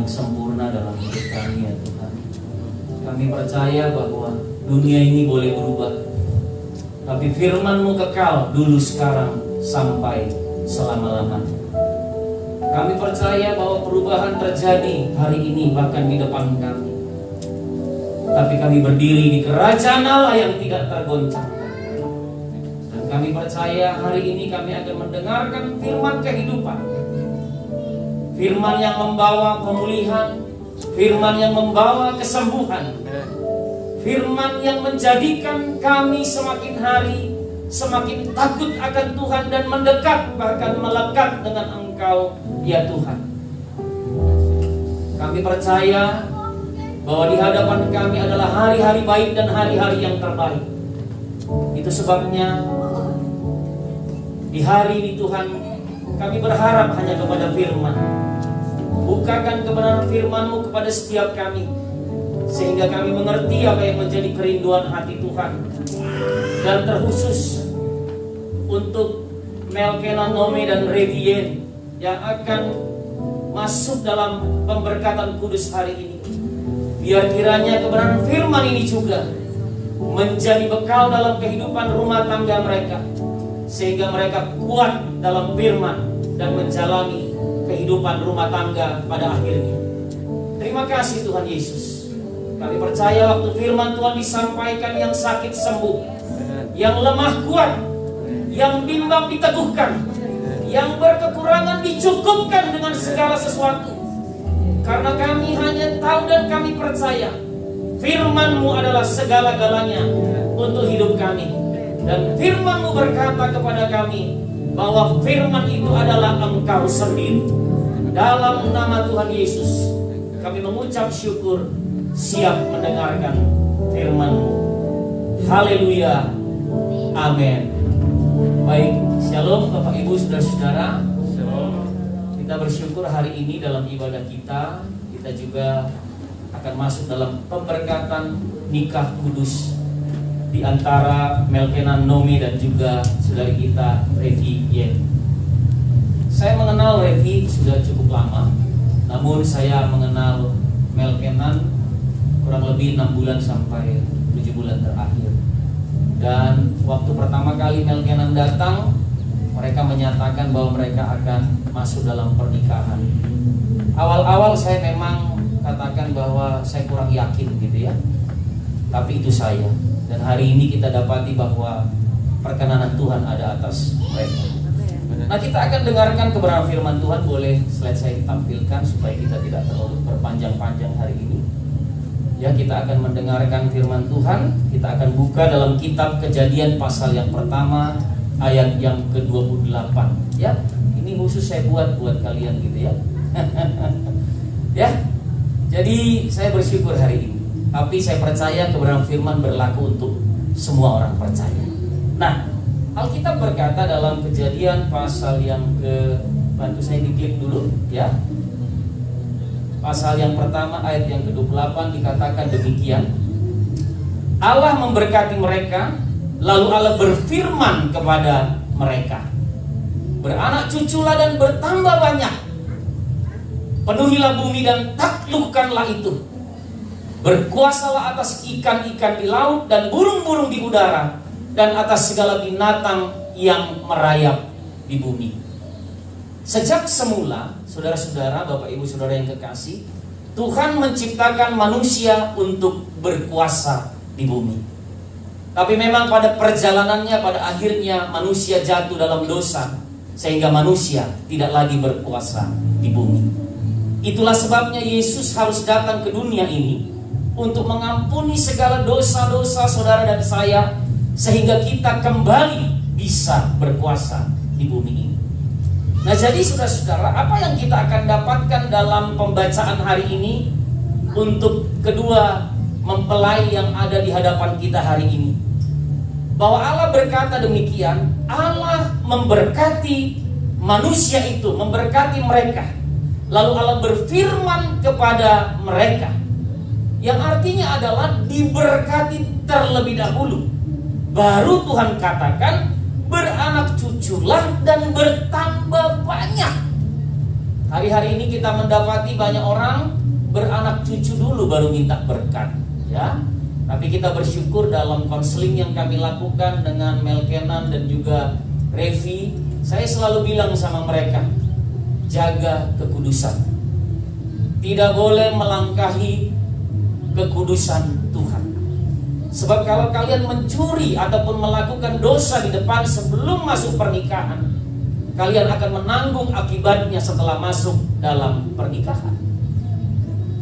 yang sempurna dalam hidup kami ya Tuhan. Kami percaya bahwa dunia ini boleh berubah, tapi firman-Mu kekal dulu, sekarang, sampai selama-lamanya. Kami percaya bahwa perubahan terjadi hari ini bahkan di depan kami. Tapi kami berdiri di kerajaan Allah yang tidak tergoncangkan. Dan kami percaya hari ini kami akan mendengarkan firman kehidupan, firman yang membawa pemulihan, firman yang membawa kesembuhan, firman yang menjadikan kami semakin hari semakin takut akan Tuhan dan mendekat, bahkan melekat dengan Engkau ya Tuhan. Kami percaya bahwa di hadapan kami adalah hari-hari baik dan hari-hari yang terbaik. Itu sebabnya di hari ini Tuhan, kami berharap hanya kepada firman. Bukakan kebenaran firman-Mu kepada setiap kami, sehingga kami mengerti apa yang menjadi kerinduan hati Tuhan. Dan terkhusus untuk Melkenan, Nome, dan Revien yang akan masuk dalam pemberkatan kudus hari ini. Biar kiranya kebenaran firman ini juga menjadi bekal dalam kehidupan rumah tangga mereka, sehingga mereka kuat dalam firman dan menjalani kehidupan rumah tangga pada akhirnya. Terima kasih Tuhan Yesus. Kami percaya waktu firman Tuhan disampaikan, yang sakit sembuh, yang lemah kuat, yang bimbang diteguhkan, yang berkekurangan dicukupkan dengan segala sesuatu. Karena kami hanya tahu dan kami percaya firman-Mu adalah segala-galanya untuk hidup kami. Dan firman-Mu berkata kepada kami bahwa firman itu adalah Engkau sendiri. Dalam nama Tuhan Yesus kami mengucap syukur, siap mendengarkan firman-Mu. Haleluya, amin. Baik, shalom Bapak Ibu Saudara-saudara. Kita bersyukur hari ini dalam ibadah kita juga akan masuk dalam pemberkatan nikah kudus di antara Melkenan, Nome, dan juga saudari kita Revien. Saya mengenal Revi sudah cukup lama, namun saya mengenal Melkenan kurang lebih 6 bulan sampai 7 bulan terakhir. Dan waktu pertama kali Melkenan datang, mereka menyatakan bahwa mereka akan masuk dalam pernikahan. Awal-awal saya memang katakan bahwa saya kurang yakin gitu ya, tapi itu saya. Dan hari ini kita dapati bahwa perkenanan Tuhan ada atas mereka. Nah, kita akan dengarkan kebenaran firman Tuhan. Boleh slide saya ditampilkan supaya kita tidak terlalu berpanjang-panjang hari ini. Ya, kita akan mendengarkan firman Tuhan. Kita akan buka dalam kitab Kejadian pasal yang pertama ayat yang ke-28. Ya, ini khusus saya buat kalian gitu ya. Ya, jadi saya bersyukur hari ini. Tapi saya percaya kebenaran firman berlaku untuk semua orang percaya. Nah, Alkitab berkata dalam Kejadian pasal yang bantu saya diklik dulu ya. Pasal yang pertama ayat yang ke-28 dikatakan demikian. Allah memberkati mereka, lalu Allah berfirman kepada mereka, beranak cuculah dan bertambah banyak, penuhilah bumi dan taklukkanlah itu, berkuasalah atas ikan-ikan di laut dan burung-burung di udara, dan atas segala binatang yang merayap di bumi. Sejak semula, saudara-saudara, Bapak Ibu Saudara yang kekasih, Tuhan menciptakan manusia untuk berkuasa di bumi. Tapi memang pada perjalanannya, pada akhirnya manusia jatuh dalam dosa, sehingga manusia tidak lagi berkuasa di bumi. Itulah sebabnya Yesus harus datang ke dunia ini untuk mengampuni segala dosa-dosa saudara dan saya, sehingga kita kembali bisa berkuasa di bumi ini. Nah, jadi saudara-saudara, apa yang kita akan dapatkan dalam pembacaan hari ini untuk kedua mempelai yang ada di hadapan kita hari ini? Bahwa Allah berkata demikian, Allah memberkati manusia itu, memberkati mereka. Lalu Allah berfirman kepada mereka, yang artinya adalah diberkati terlebih dahulu. Baru Tuhan katakan, beranak cuculah dan bertambah banyak. Hari-hari ini kita mendapati banyak orang beranak cucu dulu baru minta berkat, ya. Tapi kita bersyukur dalam konseling yang kami lakukan dengan Melkenan dan juga Revi, saya selalu bilang sama mereka, jaga kekudusan. Tidak boleh melangkahi kekudusan Tuhan. Sebab kalau kalian mencuri ataupun melakukan dosa di depan sebelum masuk pernikahan, kalian akan menanggung akibatnya setelah masuk dalam pernikahan.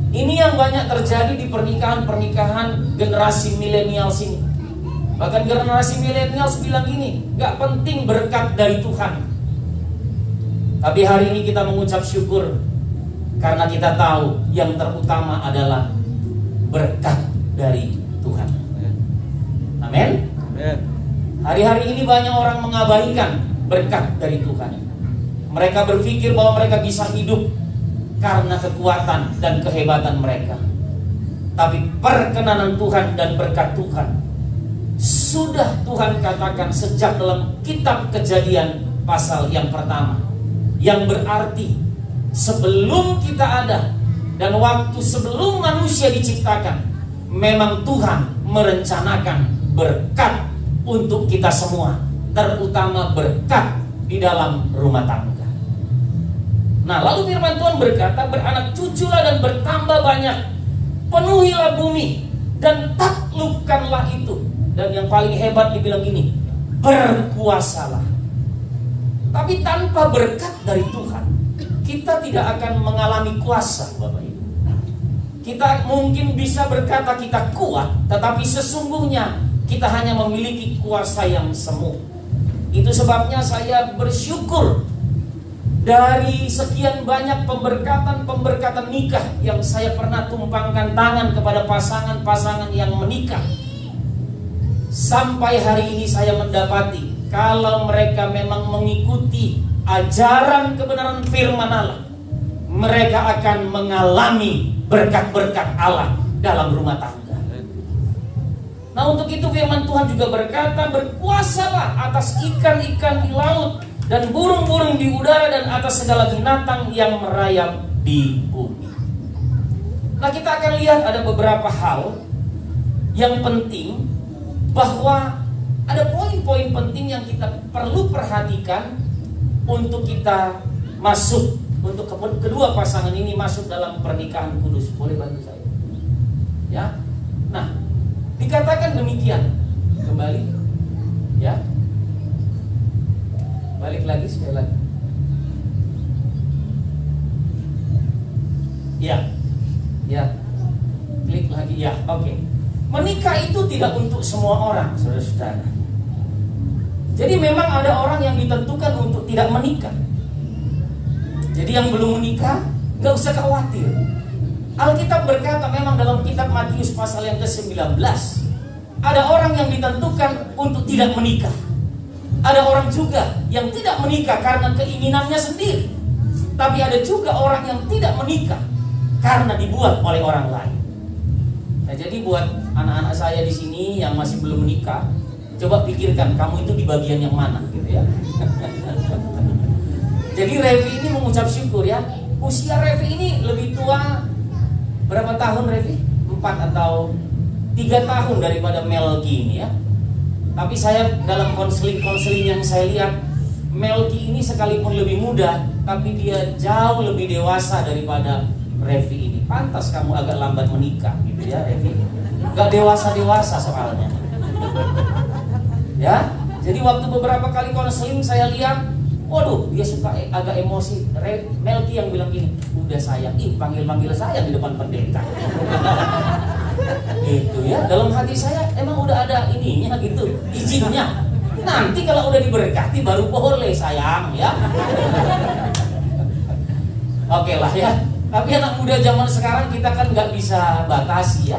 Ini yang banyak terjadi di pernikahan-pernikahan generasi milenial sini. Bahkan generasi milenial bilang gini, gak penting berkat dari Tuhan. Tapi hari ini kita mengucap syukur karena kita tahu yang terutama adalah berkat dari Tuhan. Amin. Hari-hari ini banyak orang mengabaikan berkat dari Tuhan. Mereka berpikir bahwa mereka bisa hidup karena kekuatan dan kehebatan mereka. Tapi perkenanan Tuhan dan berkat Tuhan sudah Tuhan katakan sejak dalam kitab Kejadian pasal yang pertama, yang berarti sebelum kita ada dan waktu sebelum manusia diciptakan, memang Tuhan merencanakan berkat untuk kita semua, terutama berkat di dalam rumah tangga. Nah, lalu firman Tuhan berkata, beranak cuculah dan bertambah banyak, penuhilah bumi dan taklukkanlah itu. Dan yang paling hebat dibilang gini, berkuasalah. Tapi tanpa berkat dari Tuhan, kita tidak akan mengalami kuasa, Bapak Ibu. Kita mungkin bisa berkata kita kuat, tetapi sesungguhnya kita hanya memiliki kuasa yang semu. Itu sebabnya saya bersyukur dari sekian banyak pemberkatan nikah yang saya pernah tumpangkan tangan kepada pasangan-pasangan yang menikah. Sampai hari ini saya mendapati kalau mereka memang mengikuti ajaran kebenaran firman Allah, mereka akan mengalami berkat-berkat Allah dalam rumah tangga. Nah, untuk itu firman Tuhan juga berkata, berkuasalah atas ikan-ikan di laut dan burung-burung di udara dan atas segala binatang yang merayap di bumi. Nah, kita akan lihat ada beberapa hal yang penting, bahwa ada poin-poin penting yang kita perlu perhatikan untuk kita masuk, untuk kedua pasangan ini masuk dalam pernikahan kudus. Boleh bantu saya? Ya. Nah, dikatakan demikian. Kembali. Ya. Balik lagi sekali lagi. Ya. Ya. Klik lagi. Ya, oke. Menikah itu tidak untuk semua orang, saudara-saudara. Jadi memang ada orang yang ditentukan untuk tidak menikah. Jadi yang belum menikah, gak usah khawatir. Alkitab berkata memang dalam kitab Matius pasal yang ke-19, ada orang yang ditentukan untuk tidak menikah. Ada orang juga yang tidak menikah karena keinginannya sendiri. Tapi ada juga orang yang tidak menikah karena dibuat oleh orang lain. Nah, jadi buat anak-anak saya di sini yang masih belum menikah, coba pikirkan kamu itu di bagian yang mana, gitu ya. Jadi Revi ini mengucap syukur ya. Usia Revi ini lebih tua berapa tahun, Revi? 4 atau 3 tahun daripada Melki ini ya. Tapi saya dalam konseling yang saya lihat, Melki ini sekalipun lebih muda, tapi dia jauh lebih dewasa daripada Revi ini. Pantas kamu agak lambat menikah gitu ya, Revi. Gak dewasa-dewasa soalnya. Ya, jadi waktu beberapa kali konseling saya lihat, waduh, dia suka agak emosi. Melki yang bilang gini, udah sayang, panggil-panggil saya di depan pendeta. Gitu ya, dalam hati saya emang udah ada ininya gitu, izinnya. Nanti kalau udah diberkati baru boleh sayang ya. Oke lah ya. Tapi anak muda zaman sekarang kita kan gak bisa batasi ya.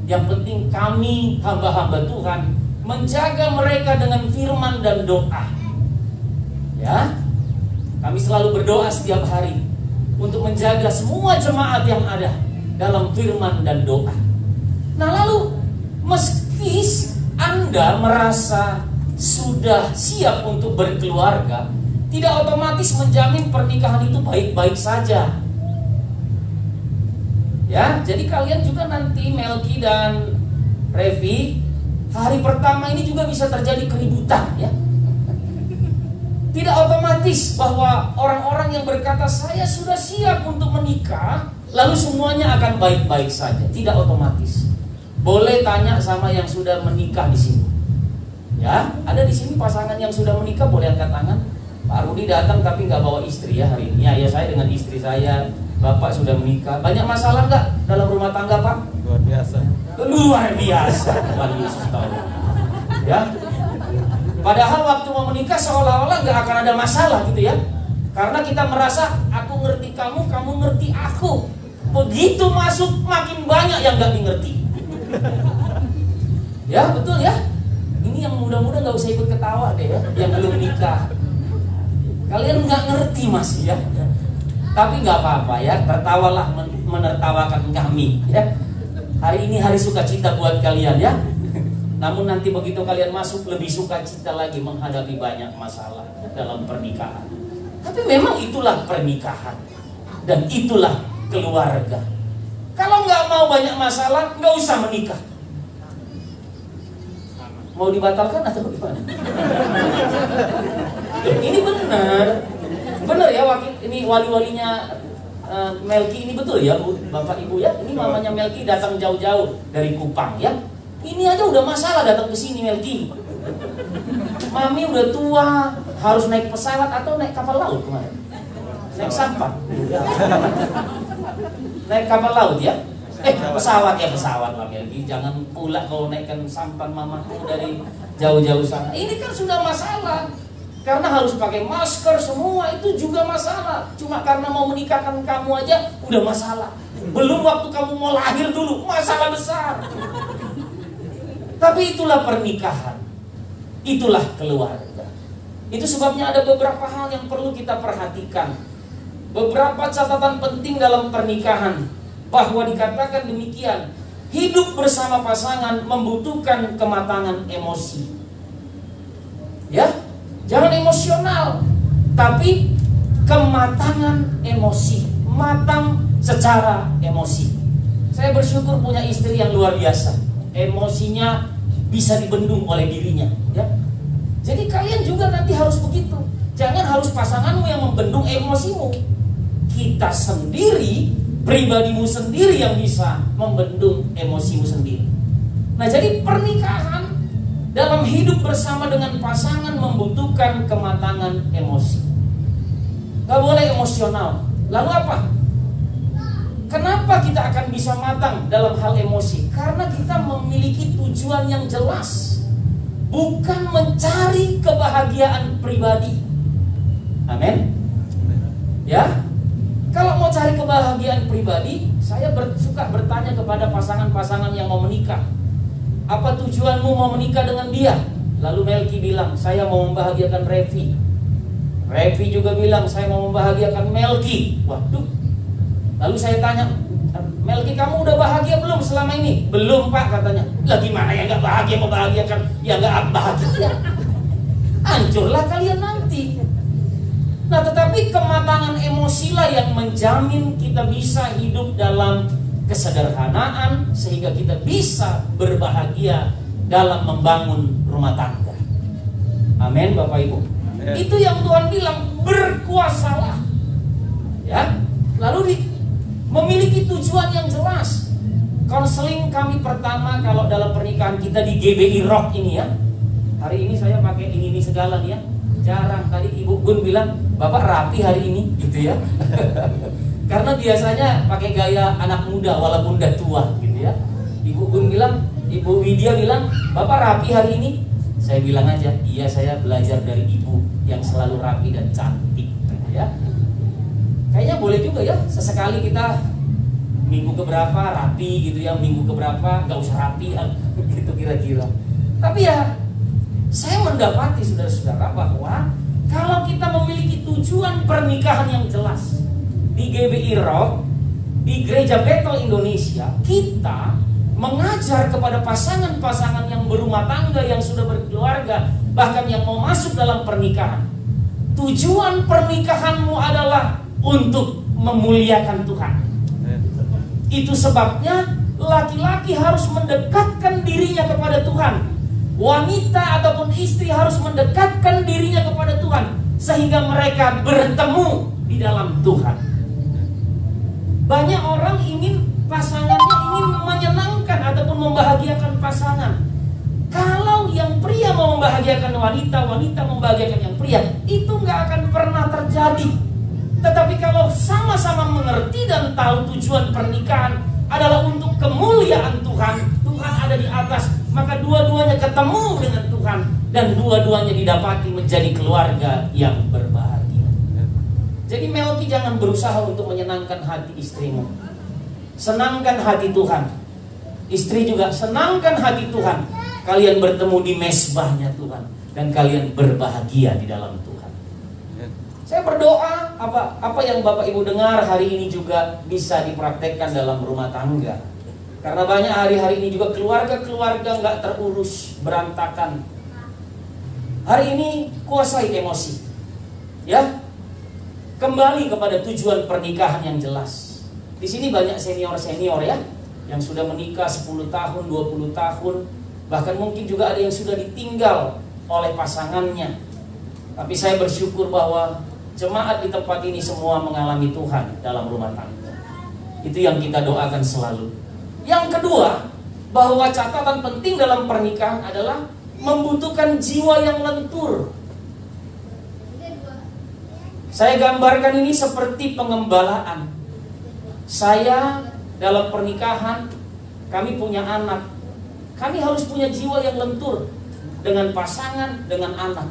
Yang penting kami hamba-hamba Tuhan menjaga mereka dengan firman dan doa. Ya, kami selalu berdoa setiap hari untuk menjaga semua jemaat yang ada dalam firman dan doa. Nah, lalu meski Anda merasa sudah siap untuk berkeluarga, tidak otomatis menjamin pernikahan itu baik-baik saja. Ya, jadi kalian juga nanti Melki dan Revi, hari pertama ini juga bisa terjadi keributan ya. Tidak otomatis bahwa orang-orang yang berkata saya sudah siap untuk menikah, lalu semuanya akan baik-baik saja. Tidak otomatis. Boleh tanya sama yang sudah menikah di sini. Ya, ada di sini pasangan yang sudah menikah, boleh angkat tangan. Pak Rudi datang tapi nggak bawa istri ya hari ini. Ya, saya dengan istri saya, Bapak sudah menikah. Banyak masalah nggak dalam rumah tangga, Pak? Luar biasa. Luar biasa. Tuhan Yesus tahu. Ya. Padahal waktu mau menikah seolah-olah nggak akan ada masalah gitu ya. Karena kita merasa aku ngerti kamu, kamu ngerti aku. Begitu masuk makin banyak yang nggak mengerti. Ya betul ya. Ini yang muda-muda nggak usah ikut ketawa deh ya, yang belum nikah. Kalian nggak ngerti masih ya. Tapi nggak apa-apa ya, tertawalah menertawakan kami ya. Hari ini hari sukacita buat kalian ya. Namun nanti begitu kalian masuk lebih sukacita lagi menghadapi banyak masalah dalam pernikahan. Tapi memang itulah pernikahan dan itulah keluarga. Kalau nggak mau banyak masalah, nggak usah menikah. Mau dibatalkan atau gimana? Ini benar. Benar ya, wakil ini wali-walinya Melki ini betul ya, Bu, Bapak Ibu ya. Ini mamanya Melki datang jauh-jauh dari Kupang ya. Ini aja udah masalah datang ke sini Melki. Mami udah tua, harus naik pesawat atau naik kapal laut kemarin. Naik sampah. Naik kapal laut ya. Pesawat ya, pesawat lah Melki. Jangan pula kau naikkan sampan mamaku dari jauh-jauh sana. Ini kan sudah masalah. Karena harus pakai masker semua, itu juga masalah. Cuma karena mau menikahkan kamu aja udah masalah. Belum waktu kamu mau lahir dulu, masalah besar. Tapi itulah pernikahan. Itulah keluarga. Itu sebabnya ada beberapa hal yang perlu kita perhatikan. Beberapa catatan penting dalam pernikahan. Bahwa dikatakan demikian, hidup bersama pasangan membutuhkan kematangan emosi. Ya, jangan emosional, tapi kematangan emosi, matang secara emosi. Saya bersyukur punya istri yang luar biasa. Emosinya bisa dibendung oleh dirinya, ya. Jadi kalian juga nanti harus begitu. Jangan harus pasanganmu yang membendung emosimu. Kita sendiri, pribadimu sendiri yang bisa membendung emosimu sendiri. Nah, jadi pernikahan dalam hidup bersama dengan pasangan membutuhkan kematangan emosi. Gak boleh emosional. Lalu apa? Kenapa kita akan bisa matang dalam hal emosi? Karena kita memiliki tujuan yang jelas. Bukan mencari kebahagiaan pribadi. Amin. Ya. Kalau mau cari kebahagiaan pribadi, saya suka bertanya kepada pasangan-pasangan yang mau menikah. Apa tujuanmu mau menikah dengan dia? Lalu Melki bilang, saya mau membahagiakan Revi. Revi juga bilang, saya mau membahagiakan Melki. Waduh. Lalu saya tanya, Melki kamu udah bahagia belum selama ini? Belum Pak katanya. Lah gimana ya gak bahagia membahagiakan? Ya gak bahagia. Hancurlah kalian nanti. Nah tetapi kematangan emosilah yang menjamin kita bisa hidup dalam kesederhanaan sehingga kita bisa berbahagia dalam membangun rumah tangga. Amin Bapak Ibu. Amen. Itu yang Tuhan bilang, berkuasalah. Ya. Lalu memiliki tujuan yang jelas. Konseling kami pertama kalau dalam pernikahan kita di GBI Rock ini ya. Hari ini saya pakai ini segala nih ya. Jarang. Tadi Ibu Gun bilang, Bapak rapi hari ini gitu ya. Karena biasanya pakai gaya anak muda walaupun udah tua gitu ya. Ibu Gun bilang, Ibu Widya bilang, Bapak rapi hari ini. Saya bilang aja, iya saya belajar dari Ibu yang selalu rapi dan cantik gitu ya. Kayaknya boleh juga ya, sesekali kita minggu keberapa rapi gitu ya, minggu keberapa gak usah rapi gitu kira-kira. Tapi ya, saya mendapati saudara-saudara bahwa kalau kita memiliki tujuan pernikahan yang jelas di GBI Rock, di Gereja Betel Indonesia, kita mengajar kepada pasangan-pasangan yang berumah tangga, yang sudah berkeluarga, bahkan yang mau masuk dalam pernikahan. Tujuan pernikahanmu adalah untuk memuliakan Tuhan. Itu sebabnya laki-laki harus mendekatkan dirinya kepada Tuhan. Wanita ataupun istri harus mendekatkan dirinya kepada Tuhan, sehingga mereka bertemu di dalam Tuhan. Banyak orang pasangannya ingin menyenangkan ataupun membahagiakan pasangan. Kalau yang pria mau membahagiakan wanita, wanita membahagiakan yang pria, itu nggak akan pernah terjadi. Tetapi kalau sama-sama mengerti dan tahu tujuan pernikahan adalah untuk kemuliaan Tuhan, Tuhan ada di atas, maka dua-duanya ketemu dengan Tuhan dan dua-duanya didapati menjadi keluarga yang berbahagia. Jadi Melki, jangan berusaha untuk menyenangkan hati istrimu. Senangkan hati Tuhan. Istri juga senangkan hati Tuhan. Kalian bertemu di mezbahnya Tuhan dan kalian berbahagia di dalam Tuhan. Saya berdoa apa yang Bapak Ibu dengar hari ini juga bisa dipraktekkan dalam rumah tangga. Karena banyak hari-hari ini juga keluarga-keluarga nggak terurus, berantakan. Hari ini kuasai emosi, ya. Kembali kepada tujuan pernikahan yang jelas. Di sini banyak senior-senior ya, yang sudah menikah 10 tahun, 20 tahun. Bahkan mungkin juga ada yang sudah ditinggal oleh pasangannya. Tapi saya bersyukur bahwa jemaat di tempat ini semua mengalami Tuhan dalam rumah tangga. Itu yang kita doakan selalu. Yang kedua, bahwa catatan penting dalam pernikahan adalah membutuhkan jiwa yang lentur. Saya gambarkan ini seperti pengembalaan. Saya dalam pernikahan, kami punya anak. Kami harus punya jiwa yang lentur dengan pasangan, dengan anak.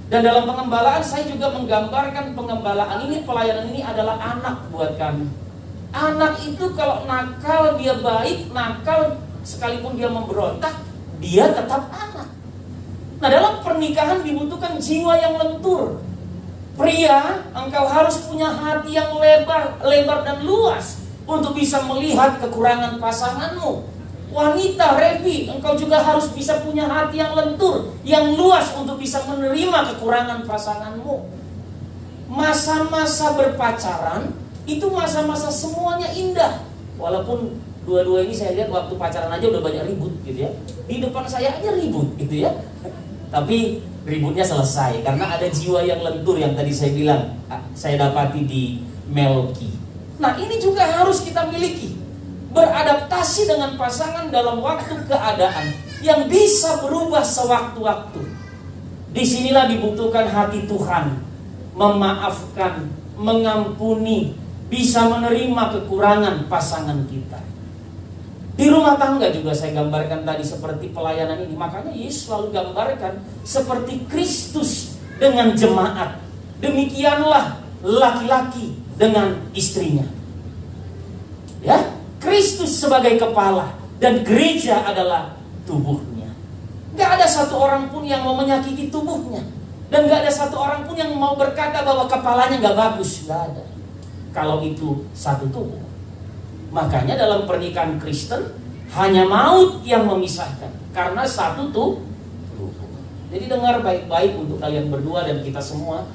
Dan dalam pengembalaan saya juga menggambarkan pengembalaan ini, pelayanan ini adalah anak buat kami. Anak itu kalau nakal, dia baik, nakal sekalipun dia memberontak, dia tetap anak. Nah, dalam pernikahan dibutuhkan jiwa yang lentur. Pria, engkau harus punya hati yang lebar dan luas untuk bisa melihat kekurangan pasanganmu. Wanita, Revi, engkau juga harus bisa punya hati yang lentur, yang luas untuk bisa menerima kekurangan pasanganmu. Masa-masa berpacaran itu masa-masa semuanya indah. Walaupun dua-dua ini saya lihat waktu pacaran aja udah banyak ribut gitu ya. Di depan saya aja ribut gitu ya. Tapi ributnya selesai karena ada jiwa yang lentur yang tadi saya bilang saya dapati di Melki. Nah, ini juga harus kita miliki. Beradaptasi dengan pasangan dalam waktu keadaan yang bisa berubah sewaktu-waktu. Disinilah dibutuhkan hati Tuhan, memaafkan, mengampuni, bisa menerima kekurangan pasangan kita. Di rumah tangga juga saya gambarkan tadi seperti pelayanan ini. Makanya Yesus selalu gambarkan seperti Kristus dengan jemaat. Demikianlah laki-laki dengan istrinya. Ya, Kristus sebagai kepala dan gereja adalah tubuhnya. Gak ada satu orang pun yang mau menyakiti tubuhnya. Dan gak ada satu orang pun yang mau berkata bahwa kepalanya gak bagus. Gak ada. Kalau itu satu tubuh. Makanya dalam pernikahan Kristen hanya maut yang memisahkan. Karena satu tubuh. Jadi dengar baik-baik untuk kalian berdua dan kita semua.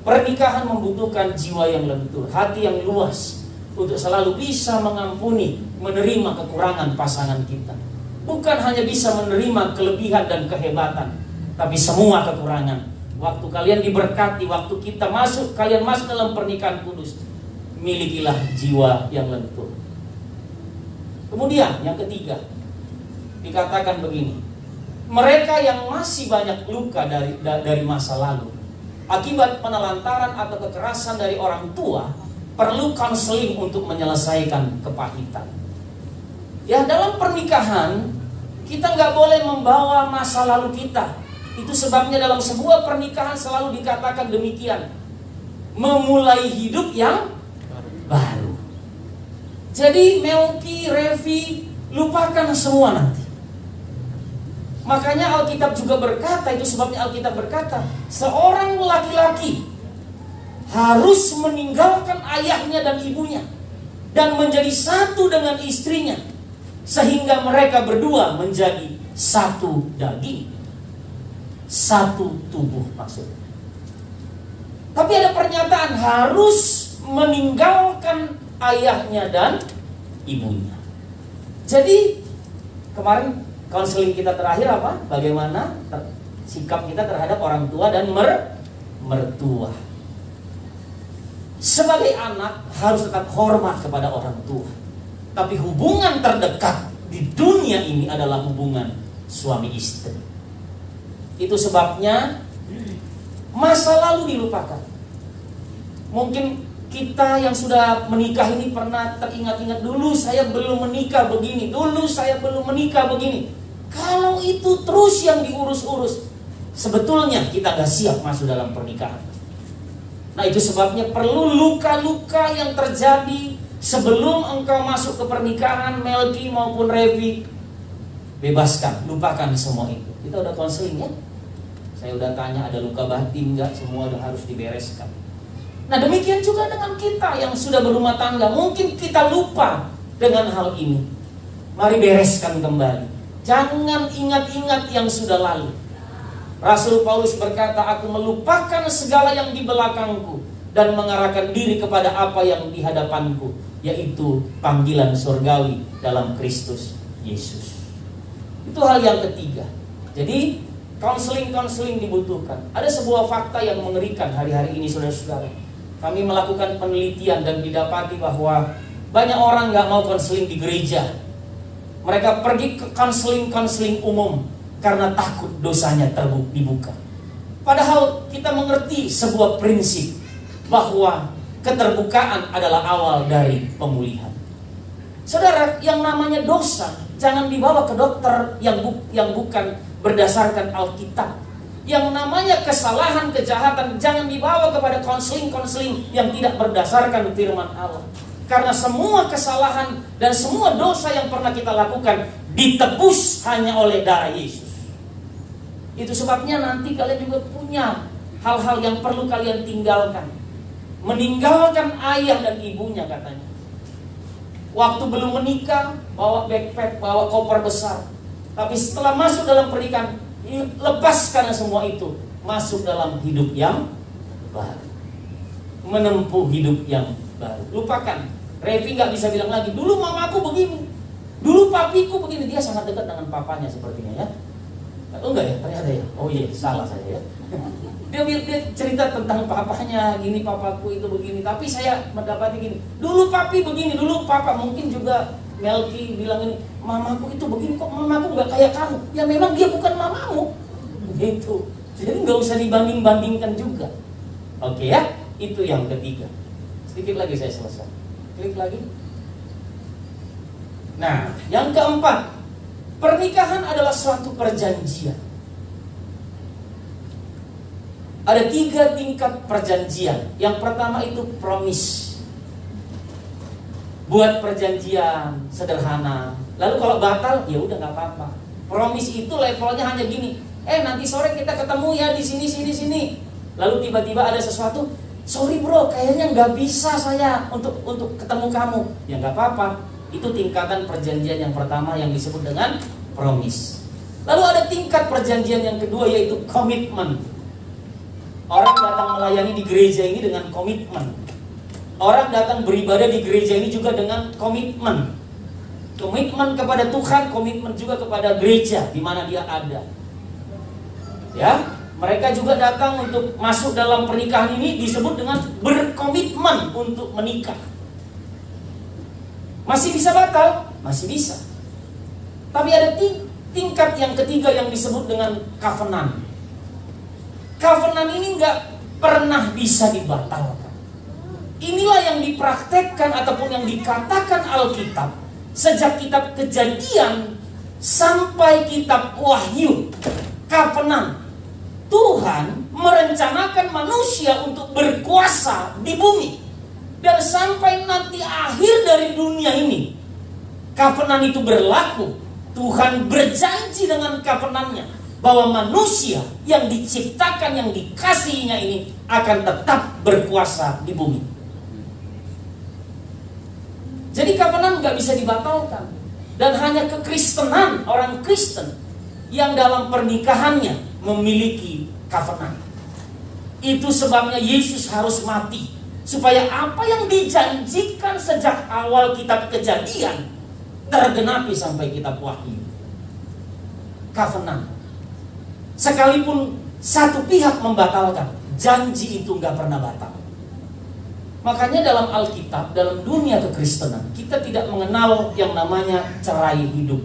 Pernikahan membutuhkan jiwa yang lentur, hati yang luas, untuk selalu bisa mengampuni, menerima kekurangan pasangan kita. Bukan hanya bisa menerima kelebihan dan kehebatan, tapi semua kekurangan. Waktu kalian diberkati, waktu kalian masuk dalam pernikahan kudus, milikilah jiwa yang lentur. Kemudian yang ketiga, dikatakan begini, mereka yang masih banyak luka dari masa lalu akibat penelantaran atau kekerasan dari orang tua perlu konseling untuk menyelesaikan kepahitan. Ya, dalam pernikahan kita nggak boleh membawa masa lalu kita. Itu sebabnya dalam sebuah pernikahan selalu dikatakan demikian, memulai hidup yang baru. Jadi Melki, Revi, lupakan semua nanti. Makanya Alkitab juga berkata, itu sebabnya Alkitab berkata, seorang laki-laki harus meninggalkan ayahnya dan ibunya dan menjadi satu dengan istrinya, sehingga mereka berdua menjadi satu daging, satu tubuh maksudnya. Tapi ada pernyataan harus meninggalkan ayahnya dan ibunya. Jadi kemarin konseling kita terakhir apa? Bagaimana sikap kita terhadap orang tua dan mertua. Sebagai anak harus tetap hormat kepada orang tua. Tapi hubungan terdekat di dunia ini adalah hubungan suami istri. Itu sebabnya masa lalu dilupakan. Mungkin kita yang sudah menikah ini pernah teringat-ingat, dulu saya belum menikah begini, dulu saya belum menikah begini. Kalau itu terus yang diurus-urus, sebetulnya kita gak siap masuk dalam pernikahan. Nah itu sebabnya perlu luka-luka yang terjadi sebelum engkau masuk ke pernikahan, Melki maupun Revi. Bebaskan, lupakan semua itu. Kita udah konseling ya. Saya udah tanya ada luka batin gak, semua udah harus dibereskan. Nah demikian juga dengan kita yang sudah berumah tangga. Mungkin kita lupa dengan hal ini. Mari bereskan kembali. Jangan ingat-ingat yang sudah lalu. Rasul Paulus berkata, aku melupakan segala yang di belakangku dan mengarahkan diri kepada apa yang di hadapanku, yaitu panggilan surgawi dalam Kristus Yesus. Itu hal yang ketiga. Jadi konseling dibutuhkan. Ada sebuah fakta yang mengerikan hari-hari ini saudara-saudara. Kami melakukan penelitian dan didapati bahwa banyak orang gak mau konseling di gereja. Mereka pergi ke konseling umum karena takut dosanya dibuka. Padahal kita mengerti sebuah prinsip bahwa keterbukaan adalah awal dari pemulihan. Saudara, yang namanya dosa jangan dibawa ke dokter yang bukan berdasarkan Alkitab. Yang namanya kesalahan, kejahatan jangan dibawa kepada konseling yang tidak berdasarkan firman Allah. Karena semua kesalahan dan semua dosa yang pernah kita lakukan ditebus hanya oleh darah Yesus. Itu sebabnya nanti kalian juga punya hal-hal yang perlu kalian tinggalkan. Meninggalkan ayah dan ibunya katanya. Waktu belum menikah, bawa backpack, bawa koper besar. Tapi setelah masuk dalam pernikahan, lepaskan semua itu, masuk dalam hidup yang baru, menempuh hidup yang baru. Lupakan. Revi gak bisa bilang lagi, dulu mamaku begini, dulu papiku begini. Dia sangat dekat dengan papanya sepertinya ya. Oh enggak ya, ternyata ya. Oh iya, salah saya ya. Dia cerita tentang papanya, gini papaku itu begini. Tapi saya mendapati gini, dulu papi begini, dulu papa. Mungkin juga Melki bilang ini, mamaku itu begini, kok mamaku gak kayak kamu. Ya memang dia bukan mamamu gitu. Jadi gak usah dibanding-bandingkan juga. Oke ya, itu yang ketiga. Sedikit lagi saya selesai. Klik lagi. Nah, yang keempat, pernikahan adalah suatu perjanjian. Ada 3 tingkat perjanjian. Yang pertama itu promise. Buat perjanjian sederhana. Lalu kalau batal, ya udah nggak apa-apa. Promise itu levelnya hanya gini. Nanti sore kita ketemu ya di sini. Lalu tiba-tiba ada sesuatu. Sorry bro, kayaknya nggak bisa saya untuk ketemu kamu. Ya nggak apa-apa. Itu tingkatan perjanjian yang pertama yang disebut dengan promise. Lalu ada tingkat perjanjian yang kedua yaitu komitmen. Orang datang melayani di gereja ini dengan komitmen. Orang datang beribadah di gereja ini juga dengan komitmen. Komitmen kepada Tuhan, komitmen juga kepada gereja di mana dia ada. Ya, mereka juga datang untuk masuk dalam pernikahan ini disebut dengan berkomitmen untuk menikah. Masih bisa batal? Masih bisa. Tapi ada tingkat yang ketiga yang disebut dengan covenant. Covenant ini nggak pernah bisa dibatalkan. Inilah yang dipraktekkan ataupun yang dikatakan Alkitab sejak kitab Kejadian sampai kitab Wahyu. Covenant. Tuhan merencanakan manusia untuk berkuasa di bumi. Dan sampai nanti akhir dari dunia ini, covenant itu berlaku. Tuhan berjanji dengan covenantnya bahwa manusia yang diciptakan, yang dikasihinya ini akan tetap berkuasa di bumi. Jadi covenant gak bisa dibatalkan. Dan hanya kekristenan, orang Kristen yang dalam pernikahannya memiliki covenant. Itu sebabnya Yesus harus mati, supaya apa yang dijanjikan sejak awal kitab Kejadian tergenapi sampai kitab Wahyu. Covenant. Sekalipun satu pihak membatalkan, janji itu nggak pernah batal. Makanya dalam Alkitab, dalam dunia kekristenan, kita tidak mengenal yang namanya cerai hidup.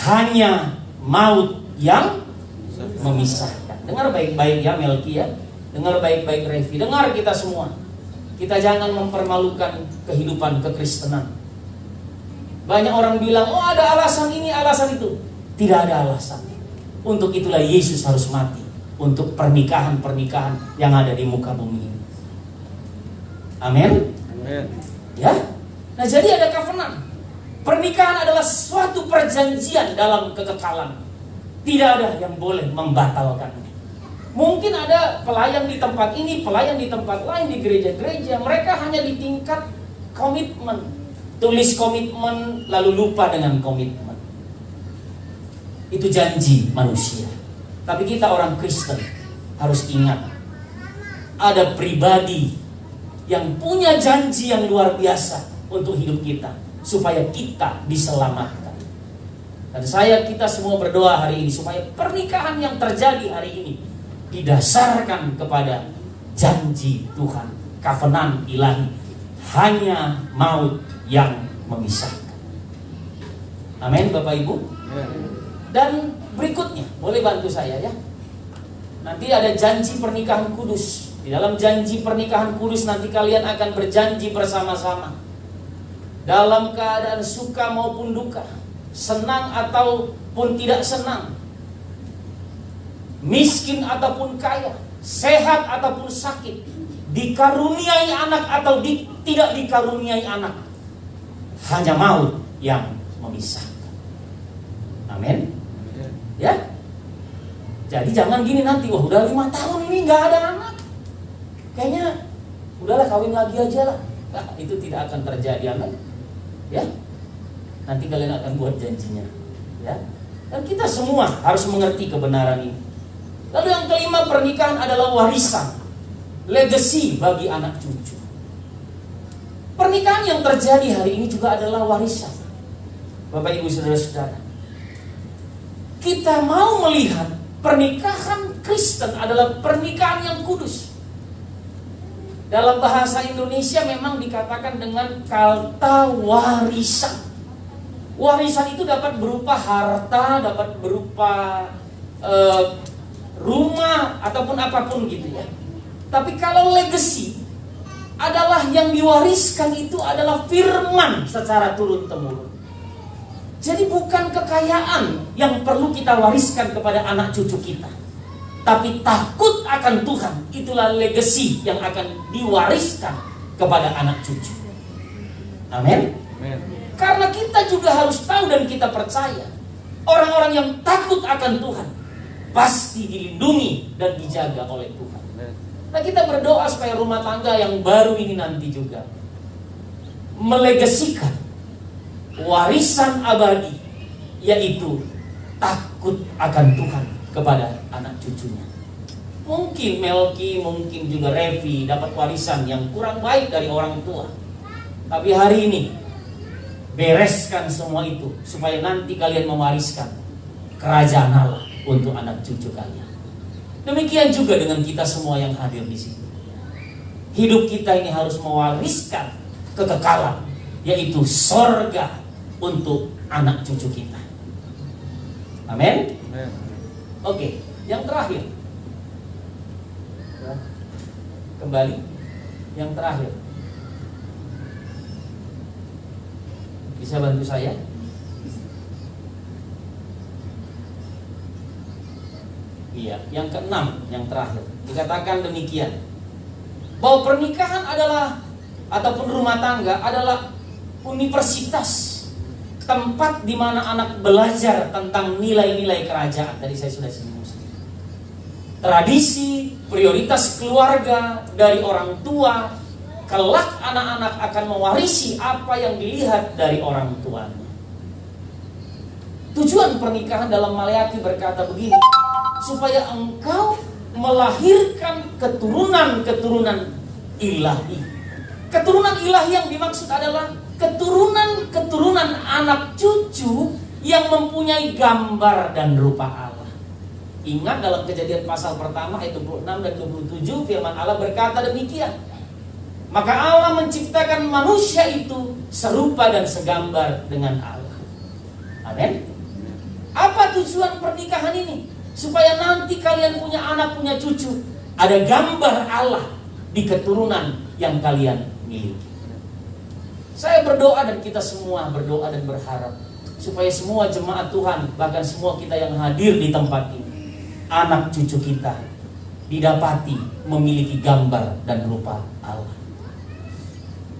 Hanya maut yang memisahkan. Dengar baik-baik ya Melki ya. Dengar baik-baik Revi. Dengar kita semua. Kita jangan mempermalukan kehidupan kekristenan. Banyak orang bilang, oh ada alasan ini, alasan itu. Tidak ada alasan. Untuk itulah Yesus harus mati. Untuk pernikahan-pernikahan yang ada di muka bumi ini. Amin. Amin. Ya. Nah jadi ada covenant. Pernikahan adalah suatu perjanjian dalam kekekalan. Tidak ada yang boleh membatalkannya. Mungkin ada pelayan di tempat ini, pelayan di tempat lain, di gereja-gereja. Mereka hanya di tingkat komitmen. Tulis komitmen, lalu lupa dengan komitmen. Itu janji manusia. Tapi kita orang Kristen harus ingat, ada pribadi yang punya janji yang luar biasa untuk hidup kita, supaya kita diselamatkan. Dan kita semua berdoa hari ini supaya pernikahan yang terjadi hari ini didasarkan kepada janji Tuhan, covenant ilahi. Hanya maut yang memisahkan. Amin Bapak Ibu. Dan berikutnya, boleh bantu saya ya. Nanti ada janji pernikahan kudus. Di dalam janji pernikahan kudus nanti kalian akan berjanji bersama-sama. Dalam keadaan suka maupun duka, senang ataupun tidak senang, miskin ataupun kaya, sehat ataupun sakit, dikaruniai anak atau tidak dikaruniai anak, hanya maut yang memisahkan. Amin. Ya. Jadi jangan gini nanti, wah udah 5 tahun ini nggak ada anak, kayaknya udahlah kawin lagi aja lah. Nah, itu tidak akan terjadi, amin. Ya. Nanti kalian akan buat janjinya, ya. Dan kita semua harus mengerti kebenaran ini. Lalu yang kelima, pernikahan adalah warisan, legacy bagi anak cucu. Pernikahan yang terjadi hari ini juga adalah warisan. Bapak Ibu Saudara-saudara, kita mau melihat pernikahan Kristen adalah pernikahan yang kudus. Dalam bahasa Indonesia memang dikatakan dengan kata warisan. Warisan itu dapat berupa harta, dapat berupa rumah, ataupun apapun gitu ya. Tapi kalau legacy adalah yang diwariskan itu adalah firman secara turun-temurun. Jadi bukan kekayaan yang perlu kita wariskan kepada anak cucu kita, tapi takut akan Tuhan. Itulah legacy yang akan diwariskan kepada anak cucu. Amin. Karena kita juga harus tahu dan kita percaya, orang-orang yang takut akan Tuhan pasti dilindungi dan dijaga oleh Tuhan. Nah kita berdoa supaya rumah tangga yang baru ini nanti juga melegasikan warisan abadi, yaitu takut akan Tuhan kepada anak cucunya. Mungkin Melki, mungkin juga Revi dapat warisan yang kurang baik dari orang tua. Tapi hari ini bereskan semua itu supaya nanti kalian mewariskan kerajaan Allah untuk anak cucu kalian. Demikian juga dengan kita semua yang hadir di sini. Hidup kita ini harus mewariskan kekekalan, yaitu sorga untuk anak cucu kita. Amin. Oke, yang terakhir. Kembali, yang terakhir. Bisa bantu saya? Iya, yang keenam, yang terakhir. Dikatakan demikian, bahwa pernikahan adalah, ataupun rumah tangga adalah universitas, tempat di mana anak belajar tentang nilai-nilai kerajaan. Tadi saya sudah singgung. Tradisi, prioritas keluarga dari orang tua, kelak anak-anak akan mewarisi apa yang dilihat dari orang tuanya. Tujuan pernikahan dalam Maleakhi berkata begini, supaya engkau melahirkan keturunan-keturunan ilahi. Keturunan ilahi yang dimaksud adalah keturunan-keturunan anak cucu yang mempunyai gambar dan rupa Allah. Ingat dalam Kejadian pasal pertama ayat 26 dan 27 firman Allah berkata demikian. Maka Allah menciptakan manusia itu serupa dan segambar dengan Allah. Amin. Apa tujuan pernikahan ini? Supaya nanti kalian punya anak, punya cucu, ada gambar Allah di keturunan yang kalian miliki. Saya berdoa dan kita semua berdoa dan berharap supaya semua jemaat Tuhan, bahkan semua kita yang hadir di tempat ini, anak cucu kita didapati memiliki gambar dan rupa Allah.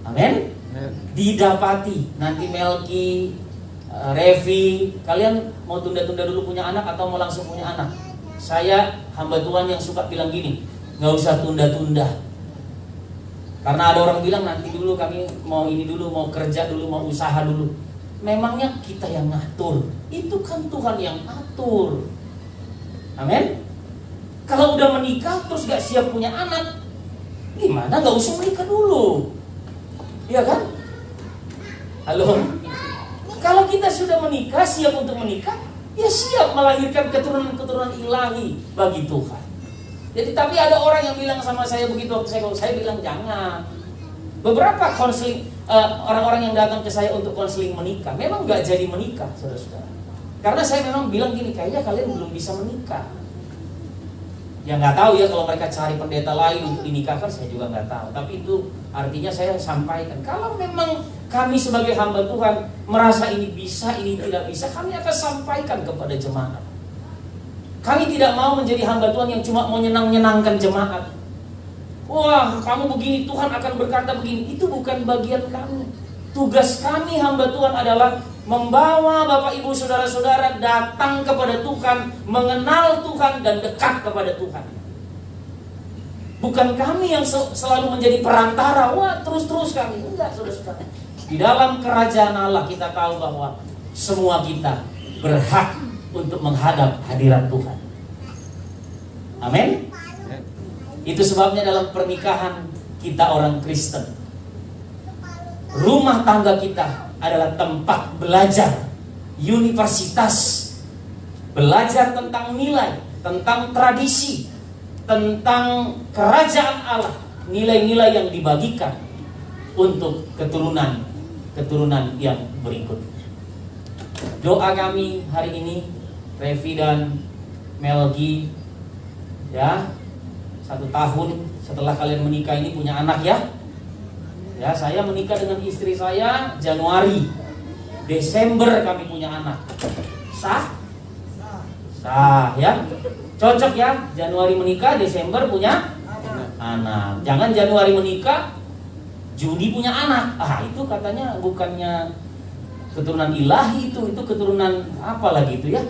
Amin. Didapati. Nanti Melki, Revi, kalian mau tunda-tunda dulu punya anak atau mau langsung punya anak? Saya hamba Tuhan yang suka bilang gini, gak usah tunda-tunda. Karena ada orang bilang nanti dulu kami mau ini dulu, mau kerja dulu, mau usaha dulu. Memangnya kita yang ngatur? Itu kan Tuhan yang atur. Amin. Kalau udah menikah terus gak siap punya anak, gimana? Gak usah menikah dulu. Iya kan? Halo. Kalau kita sudah menikah, siap untuk menikah, ya siap melahirkan keturunan-keturunan ilahi bagi Tuhan. Jadi tapi ada orang yang bilang sama saya begitu waktu saya bilang jangan. Beberapa konseling orang-orang yang datang ke saya untuk konseling menikah, memang nggak jadi menikah, saudara-saudara. Karena saya memang bilang gini, kayaknya kalian belum bisa menikah. Ya nggak tahu ya kalau mereka cari pendeta lain untuk dinikahkan, saya juga nggak tahu. Tapi itu artinya saya sampaikan, kalau memang kami sebagai hamba Tuhan merasa ini bisa, ini tidak bisa, kami akan sampaikan kepada jemaat. Kami tidak mau menjadi hamba Tuhan yang cuma mau nyenang-nyenangkan jemaat. Wah, kamu begini, Tuhan akan berkata begini. Itu bukan bagian kami. Tugas kami hamba Tuhan adalah membawa Bapak Ibu Saudara-saudara datang kepada Tuhan, mengenal Tuhan dan dekat kepada Tuhan. Bukan kami yang selalu menjadi perantara. Wah, terus-terus kami. Enggak, saudara-saudara. Di dalam kerajaan Allah kita tahu bahwa semua kita berhak untuk menghadap hadirat Tuhan. Amin. Itu sebabnya dalam pernikahan kita orang Kristen, rumah tangga kita adalah tempat belajar, universitas, belajar tentang nilai, tentang tradisi, tentang kerajaan Allah, nilai-nilai yang dibagikan untuk keturunan yang berikutnya. Doa kami hari ini, Revi dan Melgi, ya, 1 tahun setelah kalian menikah ini punya anak ya. Ya, saya menikah dengan istri saya Januari, Desember kami punya anak. Sah? Sah ya. Cocok ya, Januari menikah, Desember punya anak. Jangan Januari menikah, Juni punya anak. Ah, itu katanya bukannya keturunan ilahi, itu keturunan apa lagi itu ya?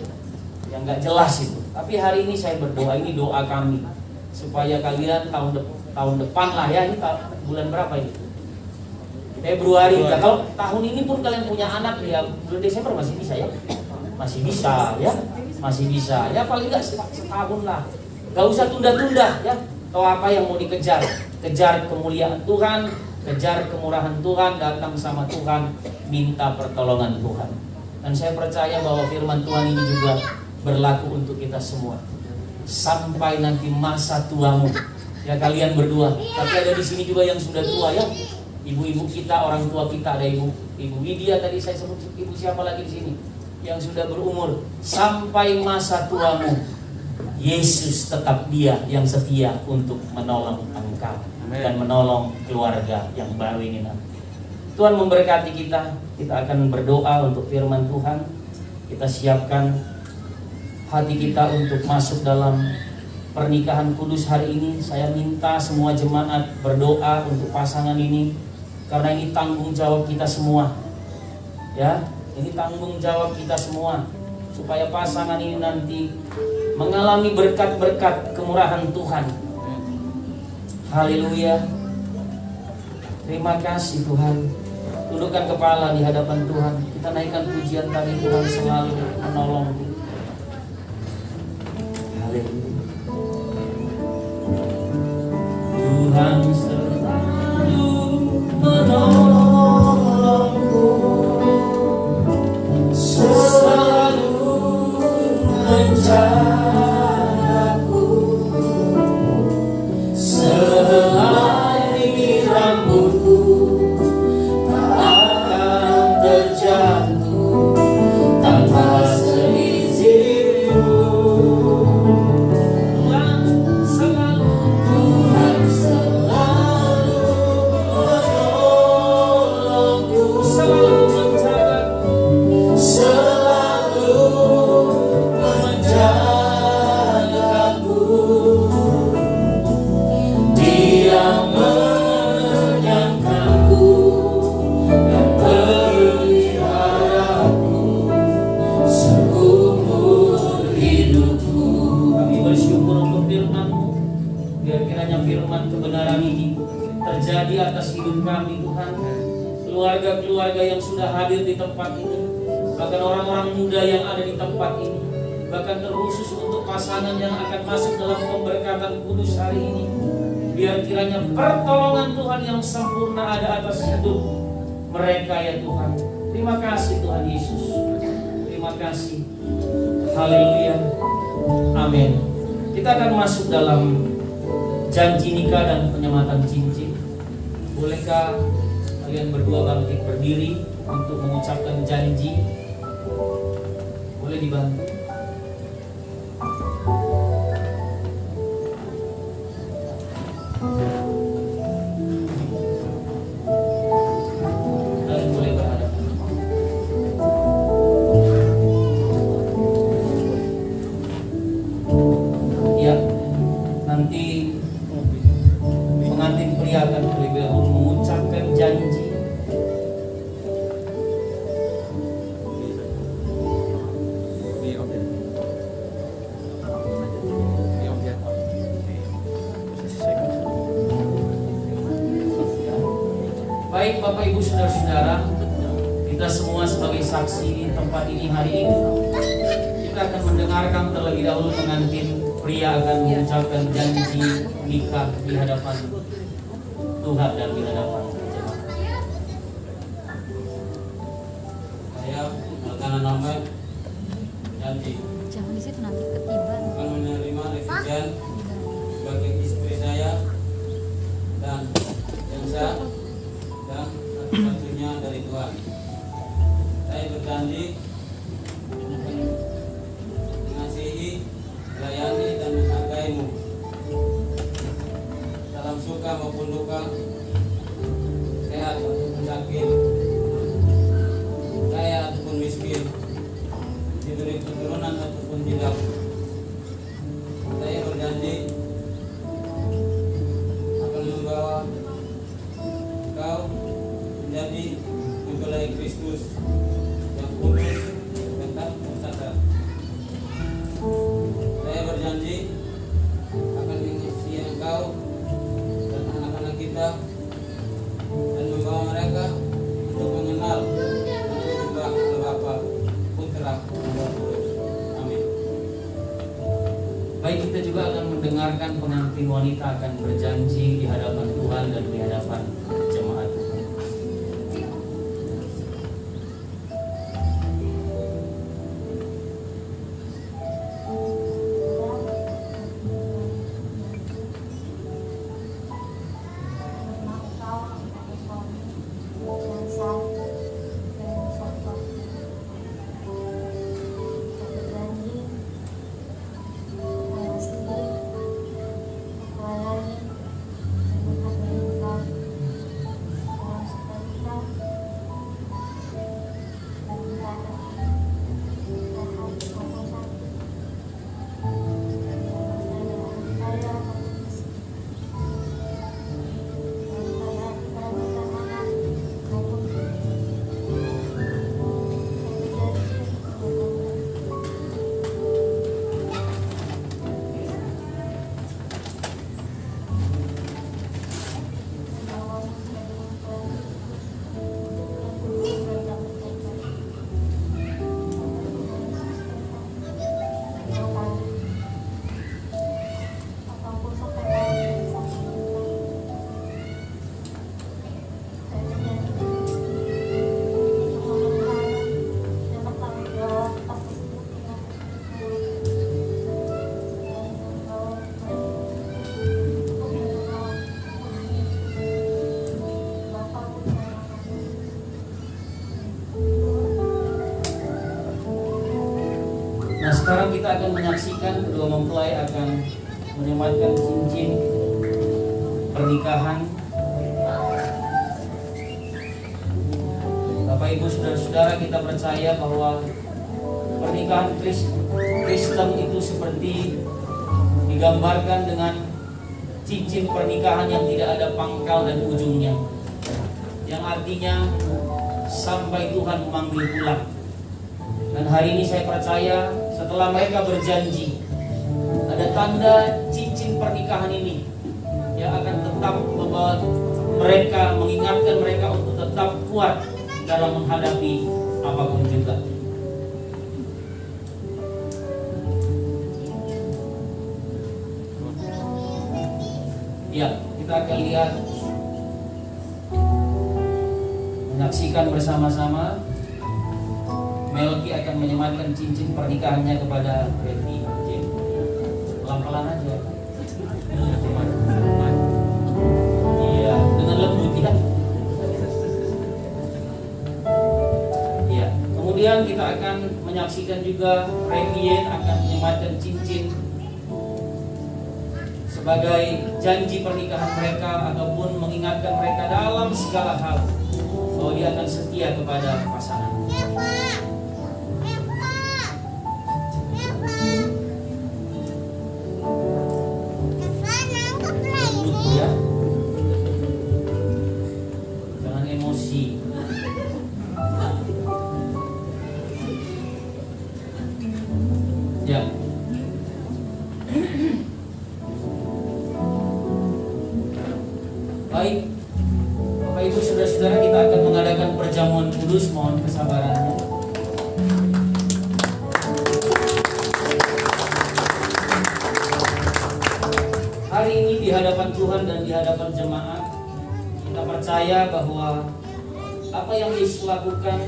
Yang nggak jelas itu. Tapi hari ini saya berdoa, ini doa kami supaya kalian tahun depan lah ya, ini bulan berapa ini? Februari. Nah, kalau tahun ini pun kalian punya anak ya, bulan Desember masih bisa ya? Masih bisa ya? Masih bisa ya, paling nggak setahun lah. Gak usah tunda-tunda ya. Atau apa yang mau dikejar? Kejar kemuliaan Tuhan, kejar kemurahan Tuhan, datang sama Tuhan, minta pertolongan Tuhan. Dan saya percaya bahwa firman Tuhan ini juga berlaku untuk kita semua. Sampai nanti masa tuamu, ya kalian berdua. Tapi ada di sini juga yang sudah tua ya. Ibu-ibu kita, orang tua kita, ada ibu Widya tadi saya sebut, ibu siapa lagi di sini yang sudah berumur. Sampai masa tuamu, Yesus tetap Dia yang setia untuk menolong engkau. Amen. Dan menolong keluarga yang baru ini nanti. Tuhan memberkati kita. Kita akan berdoa untuk firman Tuhan. Kita siapkan hati kita untuk masuk dalam pernikahan kudus hari ini. Saya minta semua jemaat berdoa untuk pasangan ini, karena ini tanggung jawab kita semua. Ya, ini tanggung jawab kita semua, supaya pasangan ini nanti mengalami berkat-berkat kemurahan Tuhan. Haleluya. Terima kasih Tuhan. Tundukkan kepala di hadapan Tuhan. Kita naikkan pujian kami, Tuhan selalu menolong. Haleluya. Tuhan selalu menolongku, selalu menjagaku. Selai rambutku tak akan terjatuh tanpa seizinmu. Tuhan selalu menolongku, selalu menjagaku, selalu menjagaku. Dia menyangkaku dan peliharaku seumur hidupku. Kami bersyukur untuk firman-Mu. Biar kiranya firman kebenaran ini terjadi atas hidup kami Tuhan. Keluarga-keluarga yang sudah hadir di tempat ini, bahkan orang-orang muda yang ada di tempat ini, bahkan terkhusus untuk pasangan yang akan masuk dalam pemberkatan kudus hari ini. Biar kiranya pertolongan Tuhan yang sempurna ada atas hidup mereka ya Tuhan. Terima kasih Tuhan Yesus. Terima kasih. Haleluya. Amin. Kita akan masuk dalam janji nikah dan penyematan cincin. Bolehkah kalian berdua bangkit berdiri untuk mengucapkan janji? Boleh dibantu. Kalian boleh berhadapan. Ya, nanti pengantin pria akan terlebih dahulu mengucapkan janji. Baik Bapak Ibu Saudara-saudara, kita semua sebagai saksi di tempat ini hari ini, kita akan mendengarkan terlebih dahulu pengantin pria akan mengucapkan janji nikah di hadapan Tuhan dan di hadapan jemaat. Saya Alkana Nama janji Jangan di situ nanti ketiban. akan menerima Revijan sebagai istri saya dan yang sah dan satu-satunya dari Tuhan. Saya berjanji akan mengasihi, melayani dan menghargaimu dalam suka maupun duka, sehat ataupun sakit, kaya ataupun miskin, diberi keturunan ataupun tidak. Saya berjanji akan membawa kau menjadi mempelai Kristus yang kudus dan tak bersalah. Saya berjanji akan mengasihi engkau dan anak-anak kita dan membawa mereka untuk mengenal dan berubah oleh Bapa, Putra, dan Roh Kudus. Amin. Baik, kita juga akan mendengarkan pengantin wanita akan berjanji di hadapan Tuhan dan di hadapan jemaat Tuhan. Sekarang kita akan menyaksikan kedua mempelai akan menyematkan cincin pernikahan. Bapak Ibu saudara-saudara, kita percaya bahwa pernikahan Kristen itu seperti digambarkan dengan cincin pernikahan yang tidak ada pangkal dan ujungnya, yang artinya sampai Tuhan memanggil pulang. Dan hari ini saya percaya setelah mereka berjanji, ada tanda cincin pernikahan ini yang akan tetap membawa mereka, mengingatkan mereka untuk tetap kuat dalam menghadapi apapun juga. Ya, kita akan lihat, menyaksikan bersama-sama. Melki akan menyematkan cincin pernikahannya kepada Revi. Pelan-pelan aja. Iya, dengan lembut tidak. Iya. Kemudian kita akan menyaksikan juga Revien akan menyematkan cincin sebagai janji pernikahan mereka ataupun mengingatkan mereka dalam segala hal bahwa dia akan setia kepada pasangan. Ya, jangan emosi. Ya. Baik, Bapak Ibu saudara-saudara, kita akan mengadakan perjamuan kudus. Mohon kesabarannya. Hari ini di hadapan Tuhan dan di hadapan jemaat, kita percaya bahwa apa yang Yesus lakukan,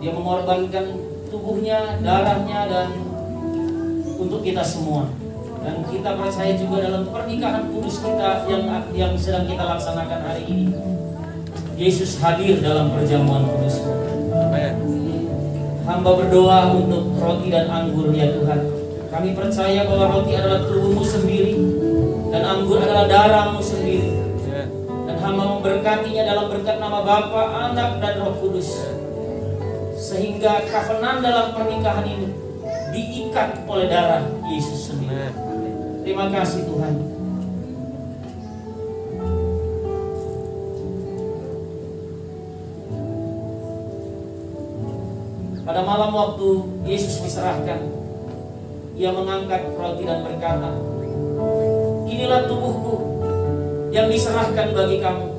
dia mengorbankan tubuhnya, darahnya, dan untuk kita semua. Dan kita percaya juga dalam pernikahan kudus kita yang sedang kita laksanakan hari ini, Yesus hadir dalam perjamuan kudus. Hamba berdoa untuk roti dan anggur, ya Tuhan. Kami percaya bahwa roti adalah tubuhmu sendiri dan anggur adalah darahmu sendiri. Dan hamba memberkatinya dalam berkat nama Bapa, Anak, dan Roh Kudus, sehingga covenant dalam pernikahan ini diikat oleh darah Yesus sendiri. Terima kasih Tuhan. Pada malam waktu Yesus diserahkan, Ia mengangkat roti dan berkata, "Inilah tubuhku yang diserahkan bagi kamu.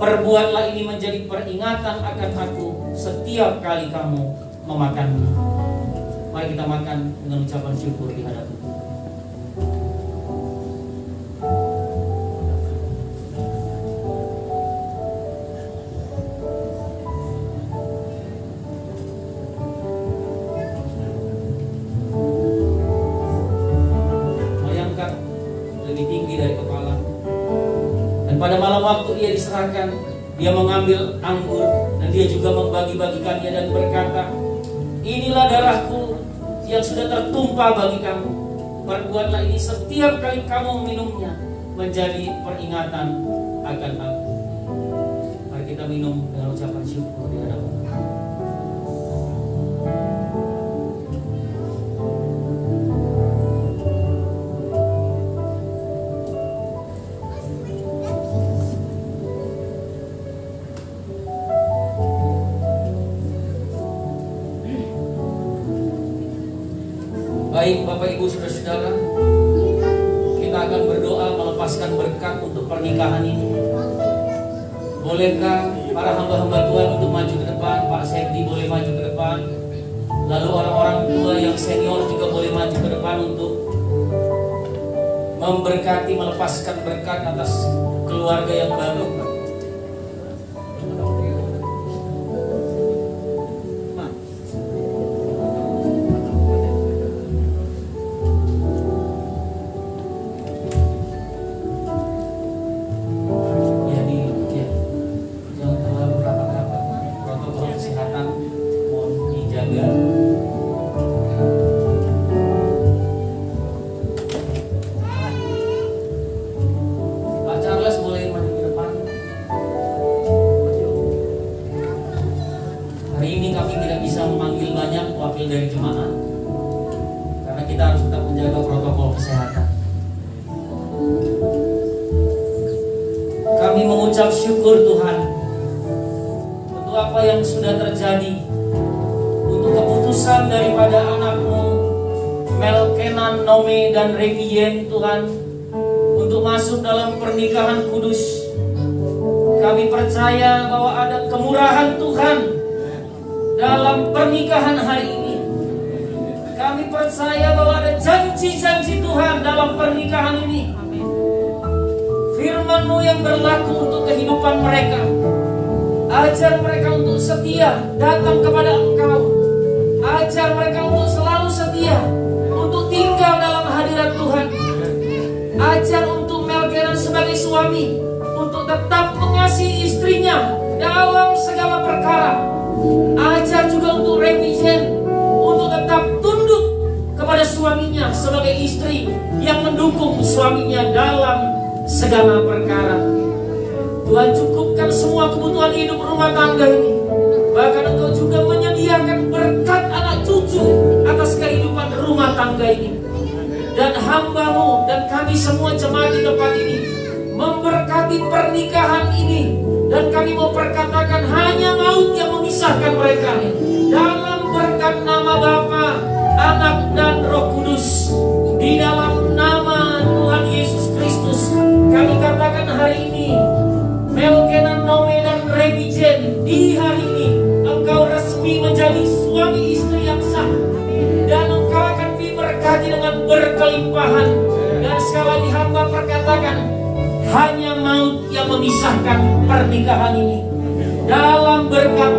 Perbuatlah ini menjadi peringatan akan aku setiap kali kamu memakannya." Mari kita makan dengan ucapan syukur di hadapan Tuhan. Pada malam waktu Ia diserahkan, Dia mengambil anggur dan Dia juga membagi-bagikannya dan berkata, "Inilah darahku yang sudah tertumpah bagi kamu. Perbuatlah ini setiap kali kamu meminumnya menjadi peringatan akan aku." Mari kita minum dengan ucapan syukur di hadapan Tuhan. Baik Bapak Ibu saudara-saudara, kita akan berdoa melepaskan berkat untuk pernikahan ini. Bolehkah para hamba-hamba Tuhan untuk maju ke depan? Pak Septi boleh maju ke depan. Lalu orang-orang tua yang senior juga boleh maju ke depan untuk memberkati, melepaskan berkat atas keluarga yang baru. Jangan terlalu rapat-rapat, protokol kesehatan. memanggil banyak wakil dari jemaat, karena kita harus tetap menjaga protokol kesehatan. Kami mengucap syukur Tuhan untuk apa yang sudah terjadi, untuk keputusan daripada anakmu Melkenan, Nome, dan Revien Tuhan, untuk masuk dalam pernikahan kudus. Kami percaya bahwa ada kemurahan Tuhan dalam pernikahan hari ini. Kami percaya bahwa ada janji-janji Tuhan dalam pernikahan ini. Firman-Mu yang berlaku untuk kehidupan mereka. Ajar mereka untuk setia datang kepada Engkau. Ajar mereka untuk selalu setia, untuk tinggal dalam hadirat Tuhan. Ajar untuk Melkenan sebagai suami untuk tetap mengasihi istrinya dalam segala perkara. Ajar juga untuk Revien untuk tetap tunduk kepada suaminya sebagai istri yang mendukung suaminya dalam segala perkara. Tuhan, cukupkan semua kebutuhan hidup rumah tangga ini. Bahkan Engkau juga menyediakan berkat anak cucu atas kehidupan rumah tangga ini. Dan hamba-Mu dan kami semua jemaat di tempat ini memberkati pernikahan ini. Dan kami mau perkatakan hanya maut yang memisahkan mereka. Dalam berkat nama Bapa, Anak, dan Roh Kudus. Di dalam nama Tuhan Yesus Kristus, kami katakan hari ini, Melkenan, Nome, dan Revien, di hari ini Engkau resmi menjadi suami istri yang sah. Dan Engkau akan diberkati dengan berkelimpahan. Dan sekali lagi hamba perkatakan, hanya maut yang memisahkan pernikahan ini. Dalam berkat